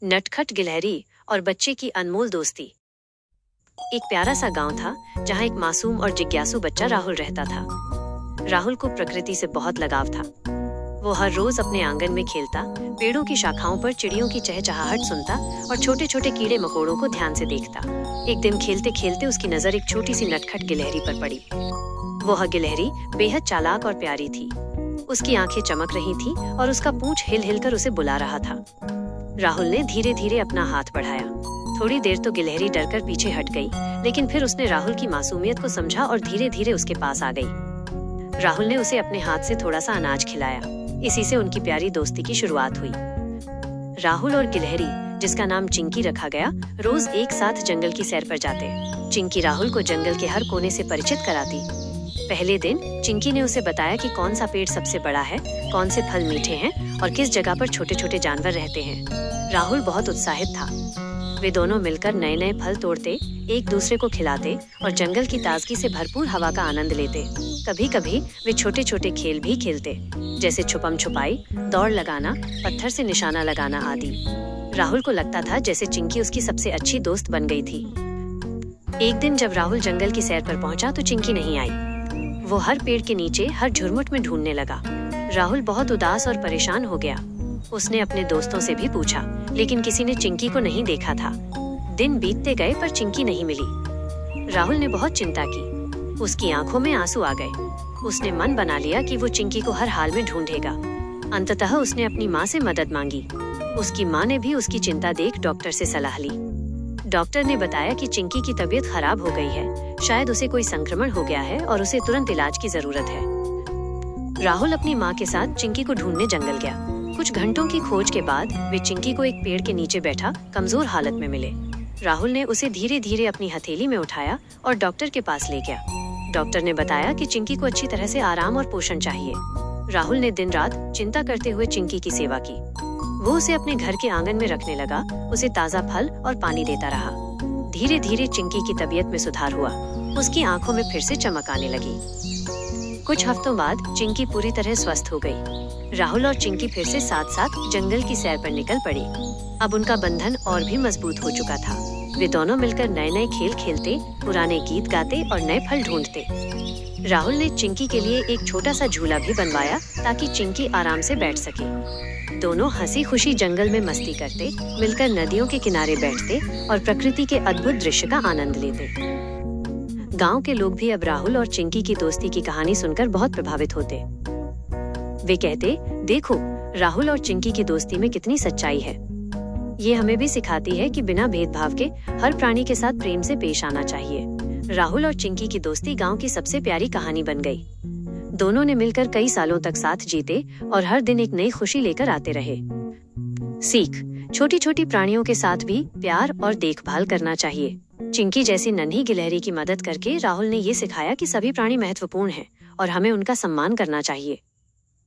नटखट गिलहरी और बच्चे की अनमोल दोस्ती। एक प्यारा सा गांव था जहां एक मासूम और जिज्ञासु बच्चा राहुल रहता था। राहुल को प्रकृति से बहुत लगाव था। वो हर रोज अपने आंगन में खेलता, पेड़ों की शाखाओं पर चिड़ियों की चहचहाहट सुनता और छोटे छोटे कीड़े मकोड़ों को ध्यान से देखता। एक दिन खेलते खेलते उसकी नजर एक छोटी सी नटखट गिलहरी पर पड़ी। वह गिलहरी बेहद चालाक और प्यारी थी। उसकी आंखें चमक रही थीं और उसका पूंछ हिल हिल कर उसे बुला रहा था। राहुल ने धीरे धीरे अपना हाथ बढ़ाया। थोड़ी देर तो गिलहरी डरकर पीछे हट गई, लेकिन फिर उसने राहुल की मासूमियत को समझा और धीरे धीरे उसके पास आ गई। राहुल ने उसे अपने हाथ से थोड़ा सा अनाज खिलाया। इसी से उनकी प्यारी दोस्ती की शुरुआत हुई। राहुल और गिलहरी, जिसका नाम चिंकी रखा गया, रोज एक साथ जंगल की सैर पर जाते। चिंकी राहुल को जंगल के हर कोने से परिचित कराती। पहले दिन चिंकी ने उसे बताया कि कौन सा पेड़ सबसे बड़ा है, कौन से फल मीठे हैं और किस जगह पर छोटे छोटे जानवर रहते हैं। राहुल बहुत उत्साहित था। वे दोनों मिलकर नए नए फल तोड़ते, एक दूसरे को खिलाते और जंगल की ताजगी से भरपूर हवा का आनंद लेते। कभी कभी वे छोटे छोटे खेल भी खेलते, जैसे छुपम छुपाई, दौड़ लगाना, पत्थर से निशाना लगाना आदि। राहुल को लगता था जैसे चिंकी उसकी सबसे अच्छी दोस्त बन गई थी। एक दिन जब राहुल जंगल की सैर पर पहुंचा तो चिंकी नहीं आई। वो हर पेड़ के नीचे, हर झुरमुट में ढूंढने लगा। राहुल बहुत उदास और परेशान हो गया। उसने अपने दोस्तों से भी पूछा, लेकिन किसी ने चिंकी को नहीं देखा था। दिन बीतते गए पर चिंकी नहीं मिली। राहुल ने बहुत चिंता की। उसकी आंखों में आंसू आ गए। उसने मन बना लिया कि वो चिंकी को हर हाल में ढूंढेगा। अंततः उसने अपनी माँ से मदद मांगी। उसकी माँ ने भी उसकी चिंता देख डॉक्टर से सलाह ली। डॉक्टर ने बताया कि चिंकी की तबीयत खराब हो गई है, शायद उसे कोई संक्रमण हो गया है और उसे तुरंत इलाज की जरूरत है। राहुल अपनी माँ के साथ चिंकी को ढूंढने जंगल गया। कुछ घंटों की खोज के बाद वे चिंकी को एक पेड़ के नीचे बैठा कमजोर हालत में मिले। राहुल ने उसे धीरे धीरे अपनी हथेली में उठाया और डॉक्टर के पास ले गया। डॉक्टर ने बताया कि चिंकी को अच्छी तरह से आराम और पोषण चाहिए। राहुल ने दिन रात चिंता करते हुए चिंकी की सेवा की। वो उसे अपने घर के आंगन में रखने लगा, उसे ताज़ा फल और पानी देता रहा। धीरे धीरे चिंकी की तबीयत में सुधार हुआ। उसकी आंखों में फिर से चमक आने लगी। कुछ हफ्तों बाद चिंकी पूरी तरह स्वस्थ हो गई। राहुल और चिंकी फिर से साथ साथ जंगल की सैर पर निकल पड़े। अब उनका बंधन और भी मजबूत हो चुका था। वे दोनों मिलकर नए नए खेल खेलते, पुराने गीत गाते और नए फल ढूंढते। राहुल ने चिंकी के लिए एक छोटा सा झूला भी बनवाया ताकि चिंकी आराम से बैठ सके। दोनों हंसी खुशी जंगल में मस्ती करते, मिलकर नदियों के किनारे बैठते और प्रकृति के अद्भुत दृश्य का आनंद लेते। गांव के लोग भी अब राहुल और चिंकी की दोस्ती की कहानी सुनकर बहुत प्रभावित होते। वे कहते, देखो, राहुल और चिंकी की दोस्ती में कितनी सच्चाई है। ये हमें भी सिखाती है कि बिना भेदभाव के हर प्राणी के साथ प्रेम से पेश आना चाहिए। राहुल और चिंकी की दोस्ती गांव की सबसे प्यारी कहानी बन गई। दोनों ने मिलकर कई सालों तक साथ जीते और हर दिन एक नई खुशी लेकर आते रहे। सीख: छोटी छोटी प्राणियों के साथ भी प्यार और देखभाल करना चाहिए। चिंकी जैसी नन्ही गिलहरी की मदद करके राहुल ने ये सिखाया कि सभी प्राणी महत्वपूर्ण हैं और हमें उनका सम्मान करना चाहिए।